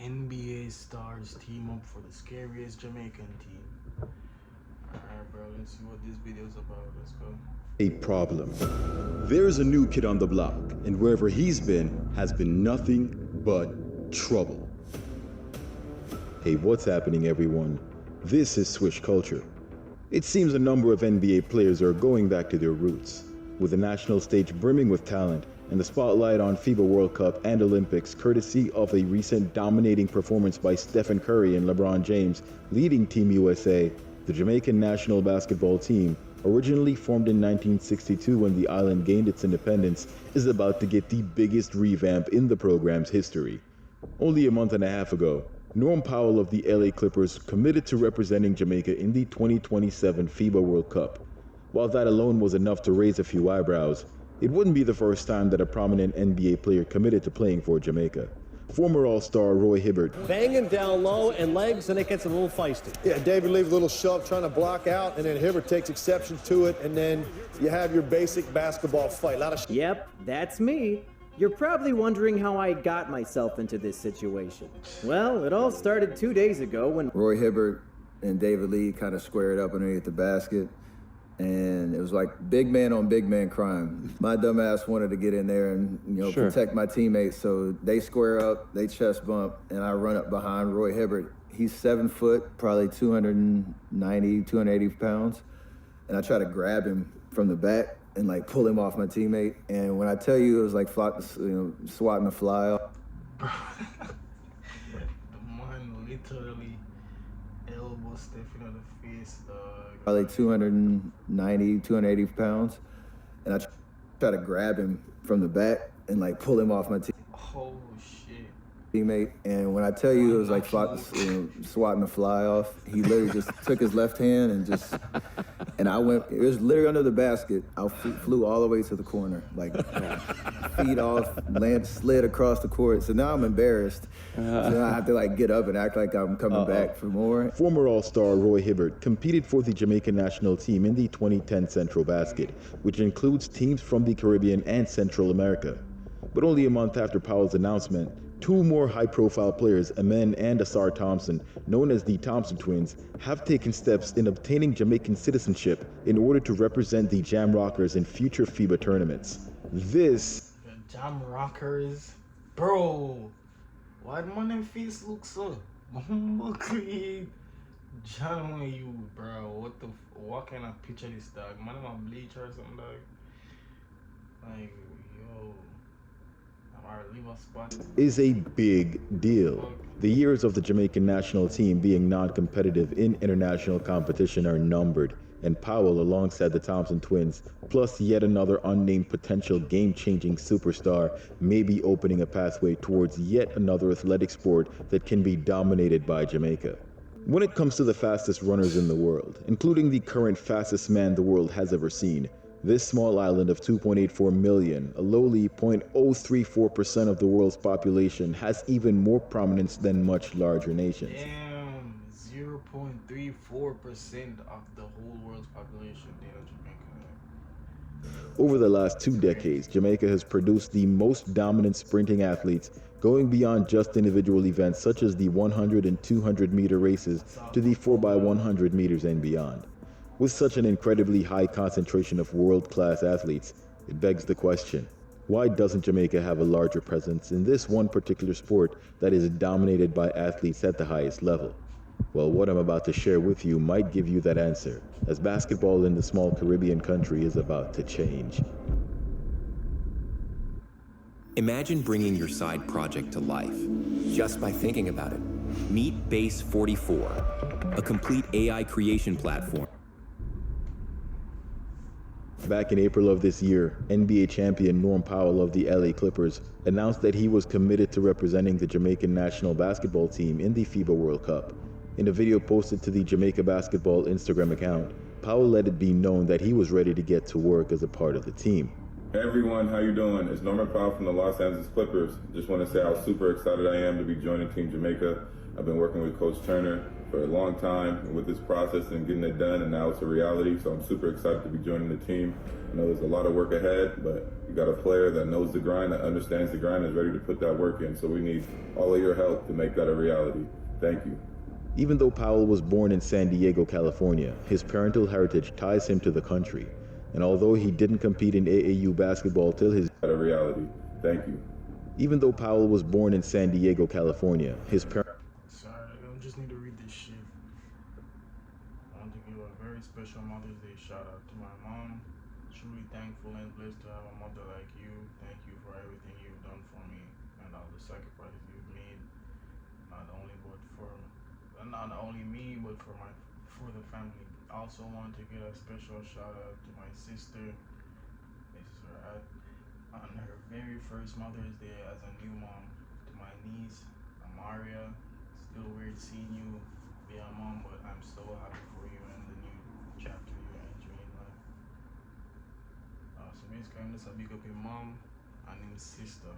NBA stars team up for the scariest Jamaican team. Alright, bro, let's see what this video is about. Let's go. A problem. There's a new kid on the block, and wherever he's been has been nothing but trouble. Hey, what's happening, everyone? This is Swish Culture. It seems a number of NBA players are going back to their roots. With the national stage brimming with talent and the spotlight on FIBA World Cup and Olympics courtesy of a recent dominating performance by Stephen Curry and LeBron James leading Team USA, the Jamaican national basketball team, originally formed in 1962 when the island gained its independence, is about to get the biggest revamp in the program's history. Only a month and a half ago, Norm Powell of the LA Clippers committed to representing Jamaica in the 2027 FIBA World Cup. While that alone was enough to raise a few eyebrows, it wouldn't be the first time that a prominent NBA player committed to playing for Jamaica. Former All-Star Roy Hibbert. Banging down low and legs, and it gets a little feisty. Yeah, David leaves a little shove trying to block out, and then Hibbert takes exception to it, and then you have your basic basketball fight. Yep, that's me. You're probably wondering how I got myself into this situation. Well, it all started 2 days ago when Roy Hibbert and David Lee kind of squared up underneath the basket. And it was like big man on big man crime. My dumb ass wanted to get in there and, protect my teammates. So they square up, they chest bump, and I run up behind Roy Hibbert. He's 7 foot, probably 290, 280 pounds. And I try to grab him from the back and like pull him off my teammate. And when I tell you, it was like swatting a fly off. The man literally elbow Stephen on the face, dog. Probably 290, 280 pounds. And I try to grab him from the back and like pull him off my teammate. And when I tell you, it was like swatting a fly off. He literally just took his left hand and and I went, it was literally under the basket. I flew all the way to the corner, like feet off, slid across the court. So now I'm embarrassed. So now I have to like get up and act like I'm coming back for more. Former All-Star Roy Hibbert competed for the Jamaican national team in the 2010 Central Basket, which includes teams from the Caribbean and Central America. But only a month after Powell's announcement, two more high-profile players, Amen and Asar Thompson, known as the Thompson twins, have taken steps in obtaining Jamaican citizenship in order to represent the Jam Rockers in future FIBA tournaments. This... Jam Rockers? Bro! Why do my face look so ugly? Jam you, bro. What kind of picture this, dog? Man, I'm a bleacher or something, dog? Like, yo... is a big deal. The years of the Jamaican national team being non-competitive in international competition are numbered, and Powell, alongside the Thompson twins, plus yet another unnamed potential game-changing superstar, may be opening a pathway towards yet another athletic sport that can be dominated by Jamaica. When it comes to the fastest runners in the world, including the current fastest man the world has ever seen, this small island of 2.84 million, a lowly 0.034% of the world's population, has even more prominence than much larger nations. Damn, 0.34% of the whole world's population, Jamaica. Over the last 2 decades, Jamaica has produced the most dominant sprinting athletes, going beyond just individual events such as the 100 and 200 meter races to the 4x100 meters and beyond. With such an incredibly high concentration of world-class athletes, it begs the question, why doesn't Jamaica have a larger presence in this one particular sport that is dominated by athletes at the highest level? Well, what I'm about to share with you might give you that answer, as basketball in the small Caribbean country is about to change. Imagine bringing your side project to life just by thinking about it. Meet Base 44, a complete AI creation platform. Back in April of this year, NBA champion Norm Powell of the LA Clippers announced that he was committed to representing the Jamaican national basketball team in the FIBA World Cup. In a video posted to the Jamaica Basketball Instagram account, Powell let it be known that he was ready to get to work as a part of the team. Hey everyone, how you doing? It's Norman Powell from the Los Angeles Clippers. Just want to say how super excited I am to be joining Team Jamaica. I've been working with Coach Turner for a long time with this process and getting it done, and now it's a reality, so I'm super excited to be joining the team. I know there's a lot of work ahead, but you got a player that knows the grind, that understands the grind, and is ready to put that work in. So we need all of your help to make that a reality. Thank you. Even though Powell was born in San Diego, California, his parental heritage ties him to the country. And although he didn't compete in AAU basketball till his a reality. Thank you. Even though Powell was born in San Diego, California, his parents. Sorry, I just need to read this shit. I want to give a very special Mother's Day shout out to my mom. Truly thankful and blessed to have a mother like you. Thank you for everything you've done for me and all the sacrifices you've made. Not only me, but for the family. I also want to give a special shout out to my sister. This is her on her very first Mother's Day as a new mom. To my niece, Amaria. Still weird seeing you be a mom, but I'm so happy for you and the new chapter you're entering in life. So basically, I'm just a big up your mom and his sister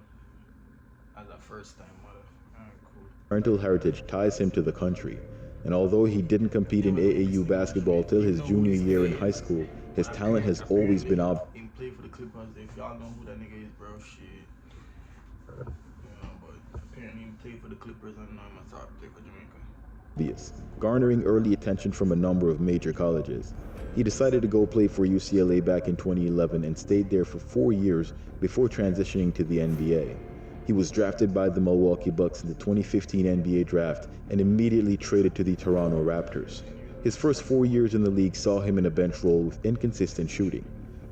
as a first time mother. Alright, cool. Parental heritage ties him to the country, and although he didn't compete in AAU basketball till his junior year in high school, his talent has always been He played for the Clippers. If y'all know who that nigga is, bro, shit. You know, but apparently he played for the Clippers and now I'm sorry, play for Jamaica. obvious, garnering early attention from a number of major colleges. He decided to go play for UCLA back in 2011 and stayed there for 4 years before transitioning to the NBA. He was drafted by the Milwaukee Bucks in the 2015 NBA draft and immediately traded to the Toronto Raptors. His first 4 years in the league saw him in a bench role with inconsistent shooting.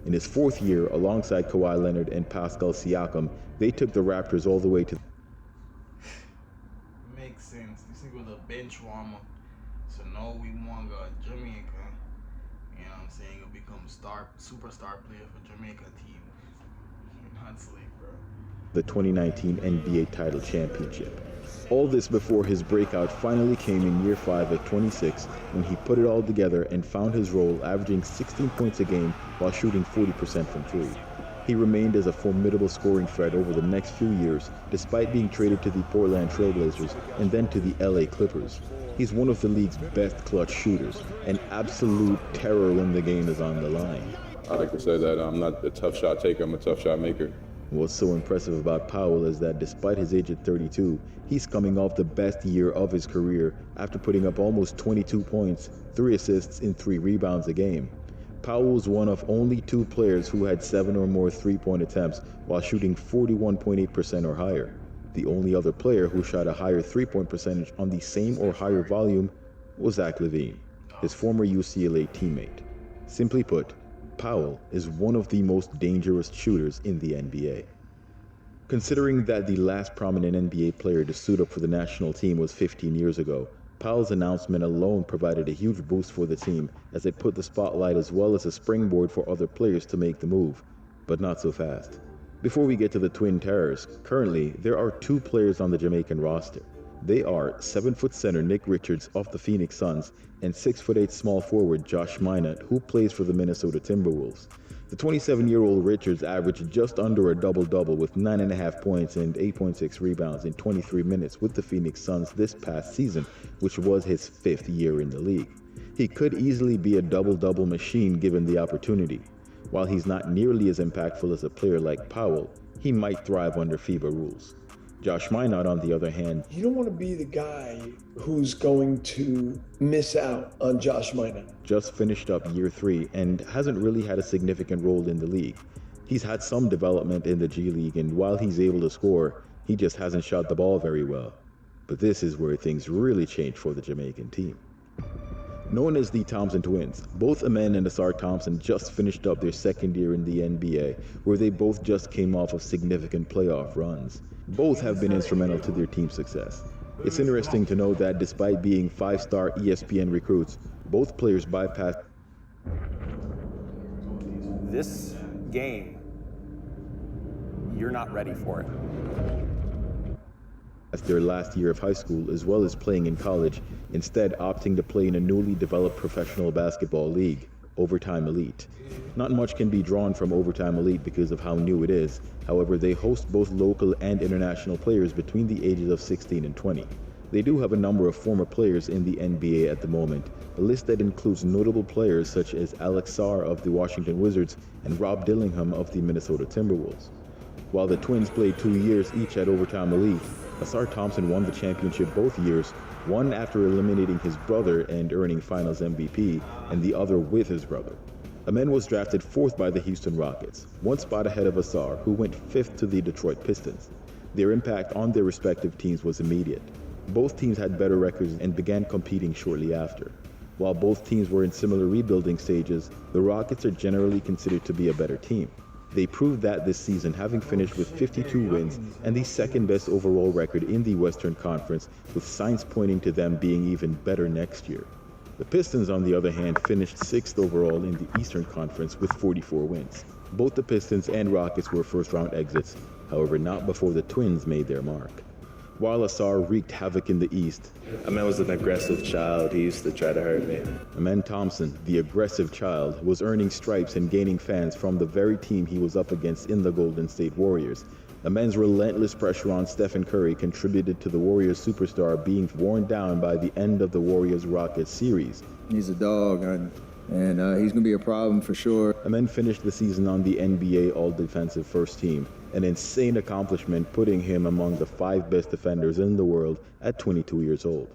In his 4th year, alongside Kawhi Leonard and Pascal Siakam, they took the Raptors all the way to... Makes sense. This nigga was a bench warmer. So now we want to go to Jamaica. You know what I'm saying? He'll become superstar player for Jamaica team. Not slick, bro. the 2019 NBA title championship. All this before his breakout finally came in year 5 at 26 when he put it all together and found his role, averaging 16 points a game while shooting 40% from 3. He remained as a formidable scoring threat over the next few years, despite being traded to the Portland Trail Blazers and then to the LA Clippers. He's one of the league's best clutch shooters, an absolute terror when the game is on the line. I like to say that I'm not a tough shot taker, I'm a tough shot maker. What's so impressive about Powell is that despite his age at 32, he's coming off the best year of his career after putting up almost 22 points, 3 assists, and 3 rebounds a game. Powell was one of only 2 players who had 7 or more three-point attempts while shooting 41.8% or higher. The only other player who shot a higher three-point percentage on the same or higher volume was Zach LaVine, his former UCLA teammate. Simply put, Powell is one of the most dangerous shooters in the NBA. Considering that the last prominent NBA player to suit up for the national team was 15 years ago, Powell's announcement alone provided a huge boost for the team as it put the spotlight as well as a springboard for other players to make the move, but not so fast. Before we get to the Twin Terrors, currently there are 2 players on the Jamaican roster. They are 7-foot center Nick Richards of the Phoenix Suns and 6'8" small forward Josh Minott, who plays for the Minnesota Timberwolves. The 27-year-old Richards averaged just under a double-double with 9.5 points and 8.6 rebounds in 23 minutes with the Phoenix Suns this past season, which was his 5th year in the league. He could easily be a double-double machine given the opportunity. While he's not nearly as impactful as a player like Powell, he might thrive under FIBA rules. Josh Minott, on the other hand, you don't want to be the guy who's going to miss out on Josh Minott. Just finished up year 3 and hasn't really had a significant role in the league. He's had some development in the G League, and while he's able to score, he just hasn't shot the ball very well. But this is where things really change for the Jamaican team. Known as the Thompson Twins, both Amen and Asar Thompson just finished up their 2nd year in the NBA, where they both just came off of significant playoff runs. Both have been instrumental to their team's success. It's interesting to know that despite being 5-star ESPN recruits, both players bypassed this game. You're not ready for it. Their last year of high school as well as playing in college, instead opting to play in a newly developed professional basketball league, Overtime Elite. Not much can be drawn from Overtime Elite because of how new it is. However, they host both local and international players between the ages of 16 and 20. They do have a number of former players in the NBA at the moment, a list that includes notable players such as Alex Sarr of the Washington Wizards and Rob Dillingham of the Minnesota Timberwolves. While the Twins played 2 years each at Overtime Elite, Ausar Thompson won the championship both years, one after eliminating his brother and earning Finals MVP, and the other with his brother. Amen was drafted 4th by the Houston Rockets, one spot ahead of Ausar, who went 5th to the Detroit Pistons. Their impact on their respective teams was immediate. Both teams had better records and began competing shortly after. While both teams were in similar rebuilding stages, the Rockets are generally considered to be a better team. They proved that this season, having finished with 52 wins and the second best overall record in the Western Conference, with signs pointing to them being even better next year. The Pistons, on the other hand, finished 6th overall in the Eastern Conference with 44 wins. Both the Pistons and Rockets were first-round exits, however not before the Twins made their mark. While Ausar wreaked havoc in the East, Amen was an aggressive child. He used to try to hurt me. Amen Thompson, the aggressive child, was earning stripes and gaining fans from the very team he was up against in the Golden State Warriors. Amen's relentless pressure on Stephen Curry contributed to the Warriors superstar being worn down by the end of the Warriors-Rockets series. He's a dog, and he's going to be a problem for sure. Amen finished the season on the NBA All-Defensive First Team, an insane accomplishment putting him among the 5 best defenders in the world at 22 years old.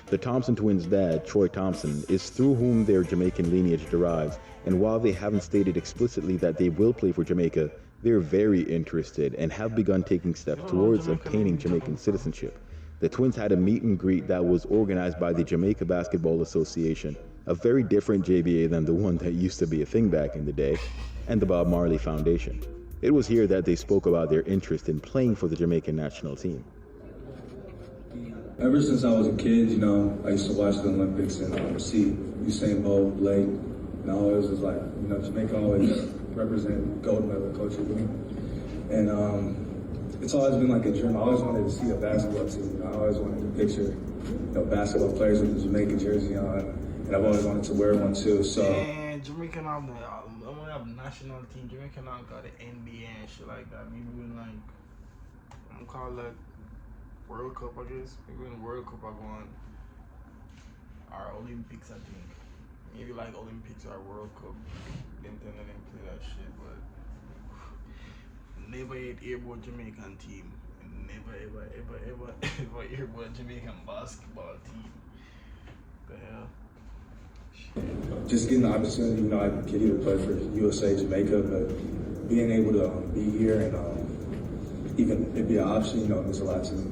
The Thompson twins' dad, Troy Thompson, is through whom their Jamaican lineage derives, and while they haven't stated explicitly that they will play for Jamaica, they're very interested and have begun taking steps towards obtaining Jamaican citizenship. The twins had a meet and greet that was organized by the Jamaica Basketball Association, a very different JBA than the one that used to be a thing back in the day, and the Bob Marley Foundation. It was here that they spoke about their interest in playing for the Jamaican national team. Ever since I was a kid, I used to watch the Olympics and see Usain Bolt, Blake, and I always was like, Jamaica always represent gold medal, Coach Boone. And it's always been like a dream. I always wanted to see a basketball team. I always wanted to picture, basketball players with the Jamaican jersey on, and I've always wanted to wear one too. So. And Jamaican have national team. Jamaican now got the NBA and shit like that. Maybe when I'm call that World Cup, I guess. Maybe when World Cup are going, or Olympics, I think. Maybe like Olympics or World Cup. Them play that shit, but never hear about Jamaican team. Never ever hear about Jamaican basketball team. The hell? Just getting the opportunity, I could either play for USA, Jamaica, but being able to be here and even it be an option, means a lot to me.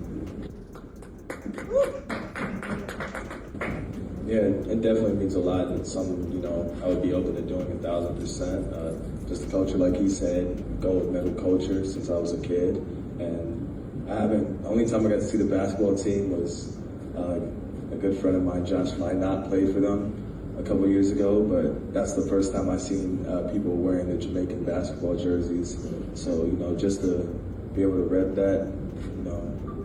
Yeah, it definitely means a lot. It's something, I would be open to doing 1,000%. Just the culture, like he said, gold medal culture since I was a kid. And the only time I got to see the basketball team was a good friend of mine, Josh Minot, played for them a couple years ago, but that's the first time I've seen people wearing the Jamaican basketball jerseys. So, just to be able to rep that,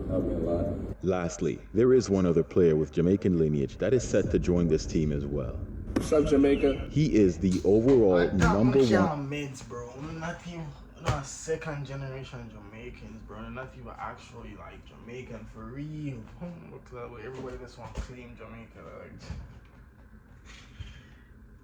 helped me a lot. Lastly, there is one other player with Jamaican lineage that is set to join this team as well. What's up, Jamaica? He is the overall number one. Mids, bro. Not even not second generation Jamaicans, bro. They're not even actually like Jamaican for real. Everybody just want to claim Jamaica.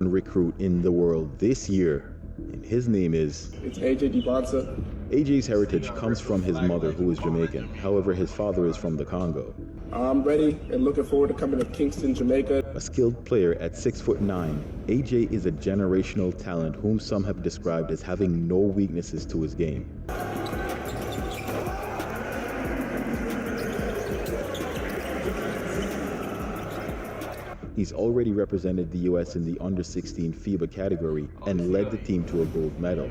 Recruit in the world this year, and his name is AJ DiBonsa. AJ's heritage comes from his mother, who is Jamaican. However, his father is from the Congo. I'm ready and looking forward to coming to Kxng, Jamaica. A skilled player at 6'9", AJ is a generational talent whom some have described as having no weaknesses to his game. He's already represented the U.S. in the under-16 FIBA category and led the team to a gold medal.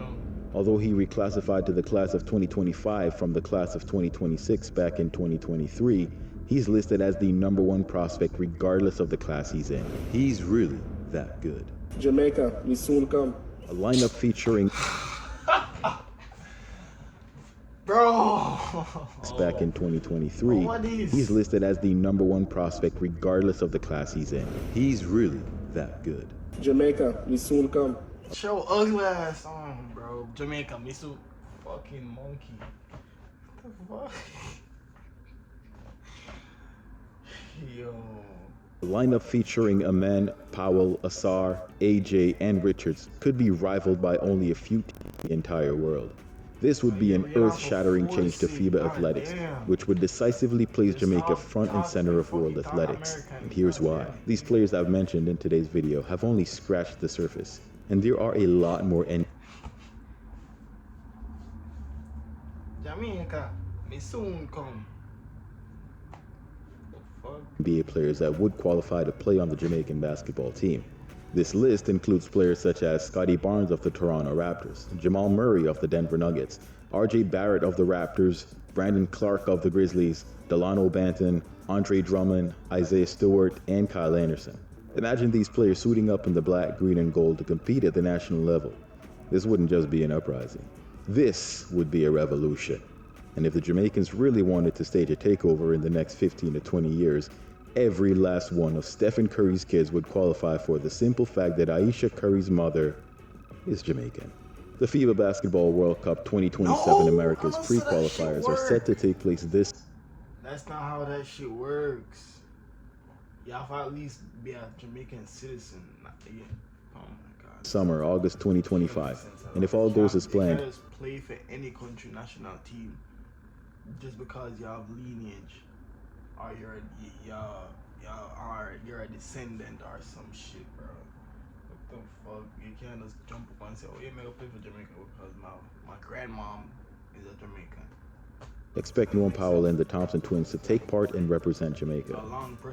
Although he reclassified to the class of 2025 from the class of 2026 back in 2023, he's listed as the #1 prospect regardless of the class he's in. He's really that good. Jamaica, we soon come. A lineup featuring Bro! Back in 2023, he's listed as the #1 prospect regardless of the class he's in. He's really that good. Jamaica, we soon come. Show ugly ass on, bro. Jamaica, me so fucking monkey. What the fuck? Yo. The lineup featuring Amen, Powell, Asar, AJ, and Richards could be rivaled by only a few teams in the entire world. This would be an earth-shattering change to FIBA athletics, which would decisively place Jamaica front and center of world athletics. And here's why. These players I've mentioned in today's video have only scratched the surface, and there are a lot more Jamaica, me soon come. NBA players that would qualify to play on the Jamaican basketball team. This list includes players such as Scotty Barnes of the Toronto Raptors, Jamal Murray of the Denver Nuggets, RJ Barrett of the Raptors, Brandon Clark of the Grizzlies, Delano Banton, Andre Drummond, Isaiah Stewart, and Kyle Anderson. Imagine these players suiting up in the black, green, and gold to compete at the national level. This wouldn't just be an uprising. This would be a revolution. And if the Jamaicans really wanted to stage a takeover in the next 15 to 20 years, every last one of Stephen Curry's kids would qualify for the simple fact that Aisha Curry's mother is Jamaican. The FIBA Basketball World Cup 2027 America's pre-qualifiers are set to take place this. That's not how that shit works. You have to at least be a Jamaican citizen. Yeah. Oh my God. Summer, August 2025. And if all goes as planned, you just play for any country national team just because you have lineage or you're a descendant or some shit, bro. What the fuck? You can't just jump up and say, oh yeah, I'm gonna play for Jamaica because my grandmom is a Jamaican. Expect Norm Powell and the Thompson twins to take part and represent Jamaica.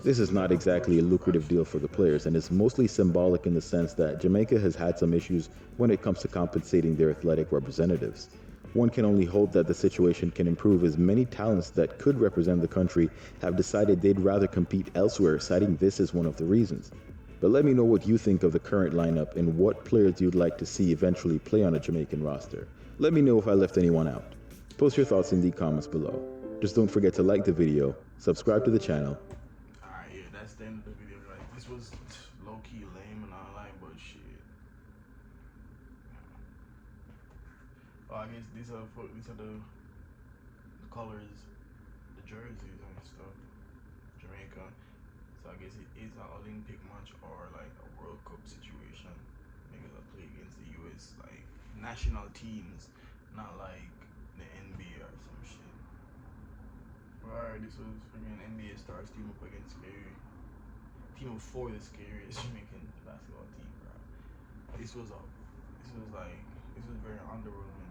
This is not exactly a lucrative deal for the players, and it's mostly symbolic in the sense that Jamaica has had some issues when it comes to compensating their athletic representatives. One can only hope that the situation can improve, as many talents that could represent the country have decided they'd rather compete elsewhere, citing this as one of the reasons. But let me know what you think of the current lineup and what players you'd like to see eventually play on a Jamaican roster. Let me know if I left anyone out. Post your thoughts in the comments below. Just don't forget to like the video, subscribe to the channel. Alright, yeah, that's the end of the video. Like, this was low-key lame and all that, but shit. Oh, I guess these are the colors, the jerseys and stuff. Jamaica. So I guess it is an Olympic match or like a World Cup situation. Niggas are play against the US like national teams, not like the NBA or some shit. Alright, this was freaking NBA stars team up against team of 4, the scariest Jamaican basketball team, bro. This was very underwhelming.